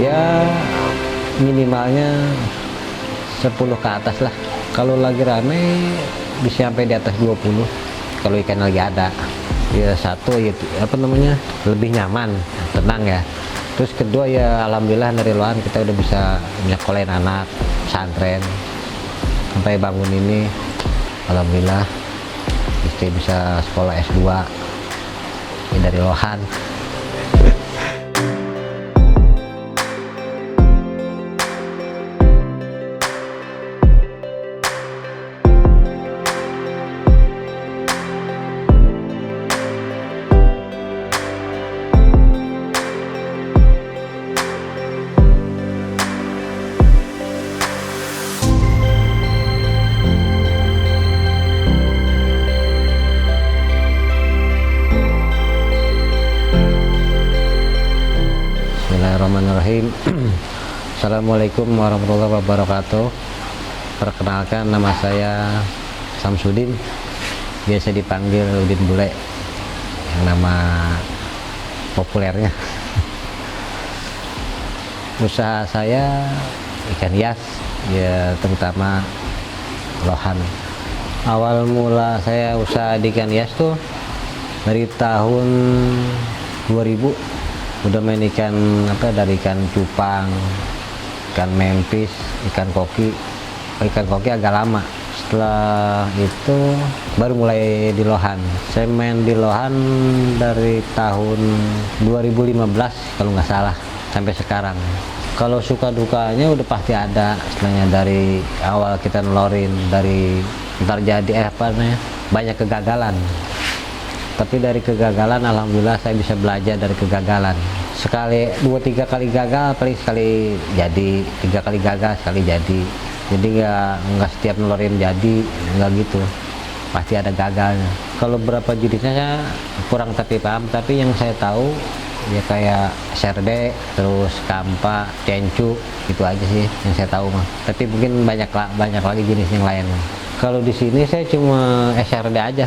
Ya minimalnya 10 ke atas lah. Kalau lagi rame bisa sampai di atas 20 kalau ikan lagi ada. Ya satu ya apa namanya, lebih nyaman, tenang ya. Terus kedua ya alhamdulillah dari luar kita udah bisa nyekolahin anak pesantren sampai bangun ini, alhamdulillah istri bisa sekolah S2 ya dari Lohan. Bismillahirrahmanirrahim. Assalamualaikum warahmatullahi wabarakatuh. Perkenalkan, nama saya Samsudin, biasa dipanggil Udin Bule, yang nama populernya. Usaha saya ikan hias, ya terutama lohan. Awal mula saya usaha di ikan hias tuh dari tahun 2000. Udah main ikan dari ikan cupang, ikan mempis, ikan koki. Ikan koki agak lama, setelah itu baru mulai di lohan. Saya main di lohan dari tahun 2015 kalau nggak salah sampai sekarang. Kalau suka dukanya udah pasti ada, istilahnya dari awal kita nelorin, dari ntar jadi banyak kegagalan. Tapi dari kegagalan alhamdulillah saya bisa belajar dari kegagalan. Sekali 2-3 kali gagal, paling sekali jadi, 3 kali gagal sekali jadi. Jadi nggak setiap nelorin jadi, nggak gitu, pasti ada gagalnya. Kalau berapa jenisnya saya kurang paham, tapi yang saya tahu ya kayak serde, terus kampa, cencu, itu aja sih yang saya tahu mah. Tapi mungkin banyak lagi jenis yang lain. Kalau di sini saya cuma SRD aja,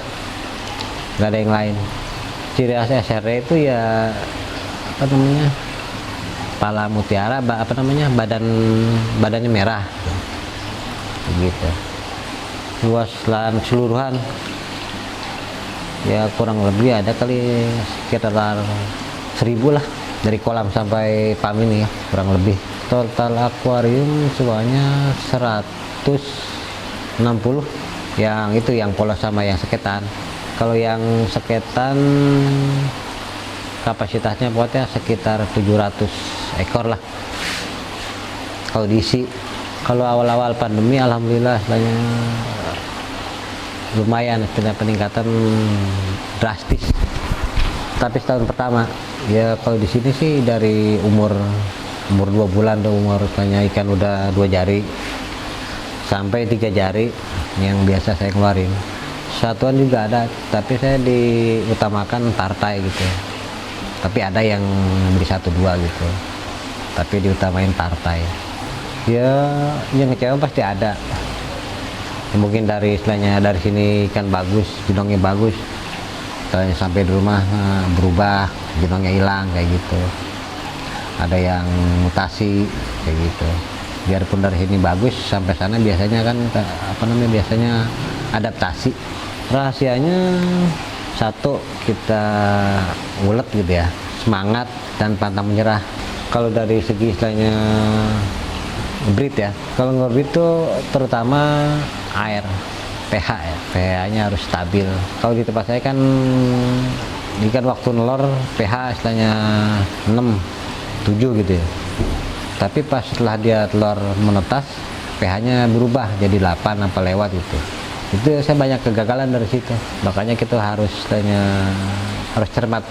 nggak ada yang lain. Ciri khas SRD itu ya kepala mutiara, badannya merah gitu. Luas lahan keseluruhan ya kurang lebih ada kali sekitar 1000 lah, dari kolam sampai pam ini ya, kurang lebih. Total akuarium semuanya 160, yang itu yang polos sama yang seketan. Kalau yang seketan kapasitasnya buatnya sekitar 700 ekor lah kalau diisi. Kalau awal-awal pandemi alhamdulillah lumayan, peningkatan drastis. Tapi setahun pertama ya kalau di sini sih dari umur 2 bulan tuh, umur ikan udah 2 jari sampai 3 jari yang biasa saya keluarin. Satuan juga ada, tapi saya diutamakan partai gitu. Tapi ada yang beli 1-2 gitu, tapi diutamain partai. Ya yang kecewa pasti ada. Ya, mungkin dari istilahnya dari sini ikan bagus, jenongnya bagus, istilahnya sampai di rumah berubah, jenongnya hilang kayak gitu. Ada yang mutasi kayak gitu. Biarpun dari sini bagus, sampai sana biasanya kan biasanya adaptasi. Rahasianya satu, kita ulet gitu ya, semangat dan pantang menyerah. Kalau dari segi istilahnya breed ya, kalau nge-breed itu terutama air, pH ya, pH-nya harus stabil. Kalau di tempat saya kan ikan waktu nelor pH istilahnya 6, 7 gitu ya. Tapi pas setelah dia telur menetas, pH-nya berubah jadi 8 apa lewat gitu. Itu saya banyak kegagalan dari situ. Makanya kita harus cermat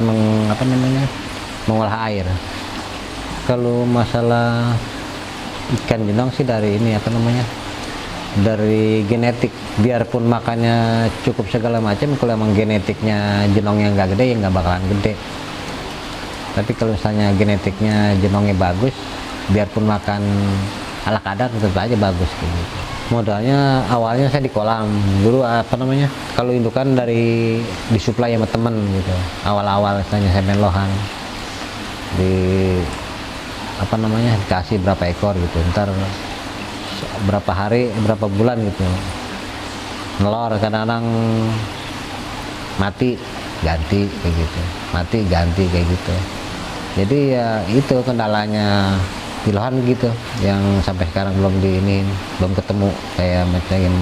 mengolah air. Kalau masalah ikan jenong sih dari dari genetik. Biarpun makannya cukup segala macam, kalau emang genetiknya jenongnya nggak gede ya nggak bakalan gede. Tapi kalau misalnya genetiknya jenongnya bagus, biarpun makan ala kadar tetap aja bagus gitu. Modalnya awalnya saya di kolam dulu, kalau indukan dari disuplai sama temen gitu. Awal-awal saya main lohan di apa namanya, dikasih berapa ekor gitu, ntar berapa hari berapa bulan gitu nelor, kadang-kadang mati ganti kayak gitu, mati ganti kayak gitu. Jadi ya itu kendalanya di Lohan gitu, yang sampai sekarang belum ketemu, kayak macam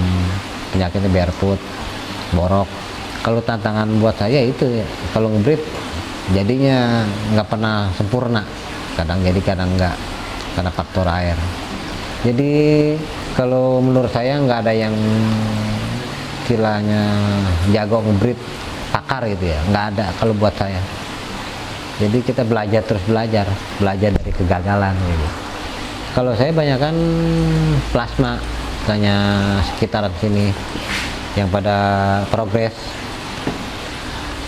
penyakitnya barefoot, borok. Kalau tantangan buat saya itu ya, kalau ngebreed jadinya nggak pernah sempurna, kadang jadi kadang nggak, karena faktor air. Jadi kalau menurut saya nggak ada yang istilahnya jago ngebreed pakar gitu ya, nggak ada kalau buat saya. Jadi kita terus belajar dari kegagalan gitu. Kalau saya banyak kan plasma, misalnya sekitaran sini yang pada progres.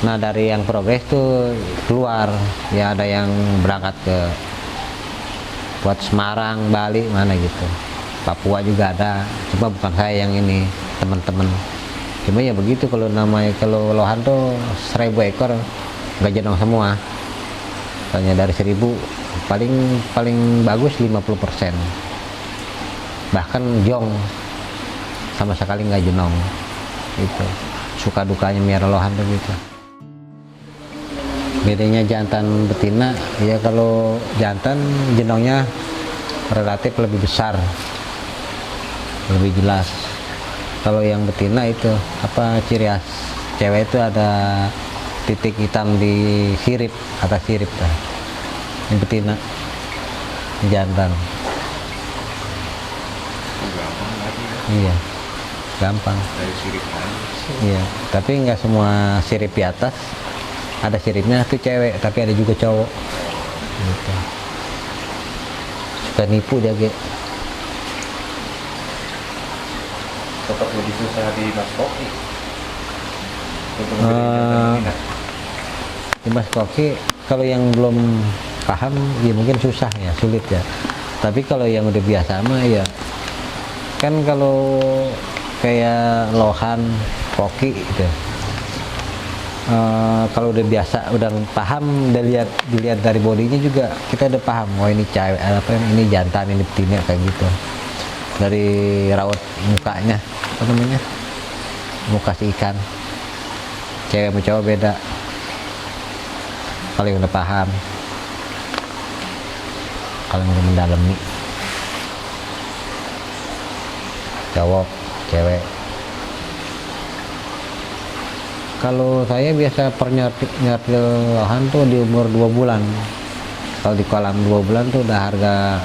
Nah dari yang progres tuh keluar ya, ada yang berangkat ke buat Semarang, Bali, mana gitu, Papua juga ada, cuma bukan saya yang ini, teman-teman. Cuma ya begitu, kalau namanya, kalau Lohan tuh 1000 ekor nggak jenong semua, soalnya dari 1000 paling bagus 50%, bahkan jong sama sekali nggak jenong. Itu suka dukanya miara Lohan tuh gitu. Bedanya jantan betina ya, kalau jantan jenongnya relatif lebih besar, lebih jelas. Kalau yang betina itu apa, ciri khas cewek itu ada titik hitam di sirip, atas sirip dah. Yang betina, jantan. Iya, gampang. Dari sirip kan? Iya, tapi nggak semua sirip di atas ada siripnya itu cewek, tapi ada juga cowok. Gitu. Suka nipu dia, Ge. Tetap lebih susah di Mas Koki. Di Mas Koki kalau yang belum paham ya mungkin susah ya, sulit ya. Tapi kalau yang udah biasa mah ya kan, kalau kayak Lohan, Koki gitu. Kalau udah biasa, udah paham, dilihat dari bodinya juga kita udah paham, oh ini cewek, apa ini jantan, ini betina, kayak gitu. Dari raut mukanya, apa namanya, muka si ikan, cewek sama cowok beda. Kalau yang udah paham, kalau yang udah mendalami, cowok, cewek. Kalau saya biasa nyartil Lohan tuh di umur 2 bulan. Kalau di kolam 2 bulan tuh udah harga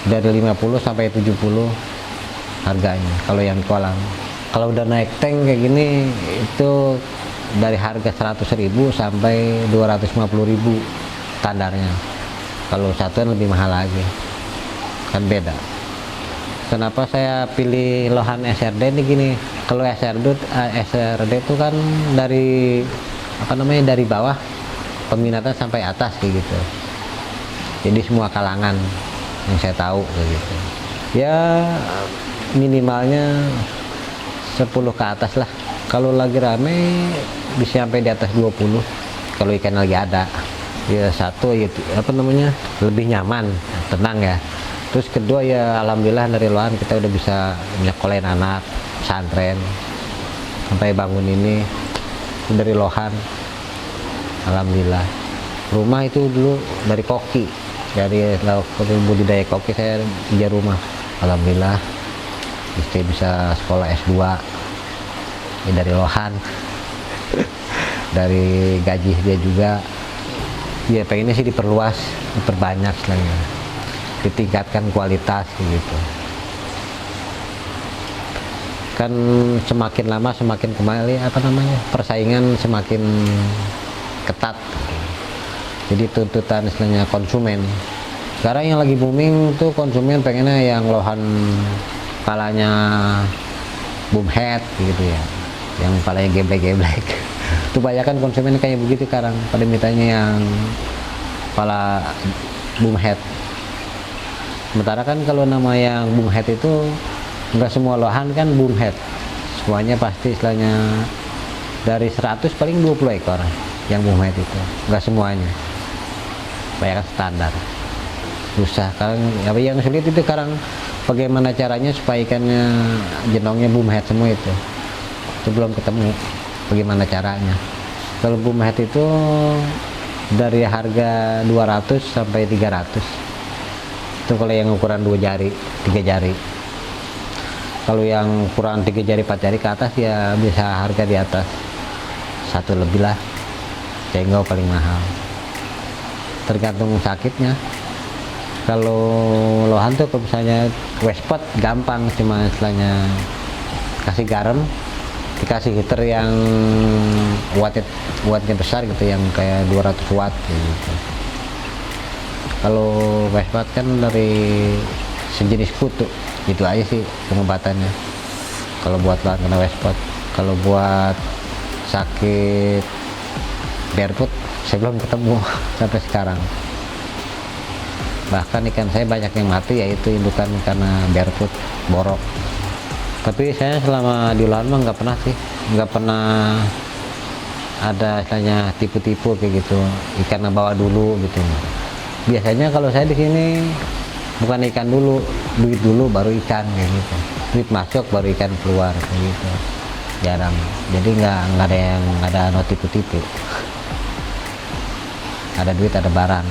dari 50 sampai 70 harganya kalau yang di kolam. Kalau udah naik tank kayak gini itu dari harga 100.000 sampai 250.000 standarnya. Kalau satuan lebih mahal lagi, kan beda. Kenapa saya pilih Lohan SRD ini gini, kalau SRD itu kan dari apa namanya, dari bawah peminatnya sampai atas kayak gitu. Jadi semua kalangan yang saya tahu kayak gitu. Ya minimalnya 10 ke atas lah. Kalau lagi rame bisa sampai di atas 20 kalau ikan lagi ada. Ya satu ya apa namanya, lebih nyaman, tenang ya. Terus kedua ya alhamdulillah dari Lohan kita udah bisa nyekolahin anak, pesantren, sampai bangun ini dari Lohan, alhamdulillah. Rumah itu dulu dari koki, dari budidaya koki saya punya rumah, alhamdulillah. Istri bisa sekolah S2 ya dari Lohan. Dari gaji dia juga ya pengennya sih diperluas, diperbanyak istilahnya, ditingkatkan kualitas gitu. Kan semakin lama semakin kembali apa namanya, persaingan semakin ketat. Jadi tuntutan istilahnya konsumen. Sekarang yang lagi booming tuh konsumen pengennya yang Lohan palanya boom head gitu ya, yang palanya geblek-geblek. Itu banyak kan konsumen kayak begitu sekarang, pada mintanya yang pala boom head. Sementara kan kalau nama yang boom head itu enggak semua Lohan kan boom head, semuanya pasti istilahnya dari 100 paling 20 ekor yang boom head itu, enggak semuanya, banyak standar. susah. Sekarang apa yang sulit itu sekarang bagaimana caranya supaya ikannya jenongnya boom head semua itu belum ketemu bagaimana caranya. Kalau boom head itu dari harga 200 sampai 300 itu kalau yang ukuran 2 jari 3 jari. Kalau yang ukuran 3 jari 4 jari ke atas ya bisa harga di atas 1 lebih lah, cenggau paling mahal, tergantung sakitnya. Kalau lohan tuh kalau misalnya wespot gampang, cuma istilahnya kasih garam, dikasih heater yang wattnya besar gitu, yang kayak 200 watt gitu. Kalau wespot kan dari sejenis kutu, itu aja sih pengobatannya kalau buat lohan kena wespot. Kalau buat sakit barefoot saya belum ketemu sampai sekarang. Bahkan ikan saya banyak yang mati yaitu indukan karena barefoot borok. Tapi saya selama di lohan mah nggak pernah sih, nggak pernah ada istilahnya tipu-tipu kayak gitu, ikan bawa dulu gitu. Biasanya kalau saya di sini bukan ikan dulu, duit dulu baru ikan kayak gitu. Duit masuk baru ikan keluar kayak gitu. Jarang. Jadi nggak ada yang nggak ada no tipu-tipu. Ada duit ada barang.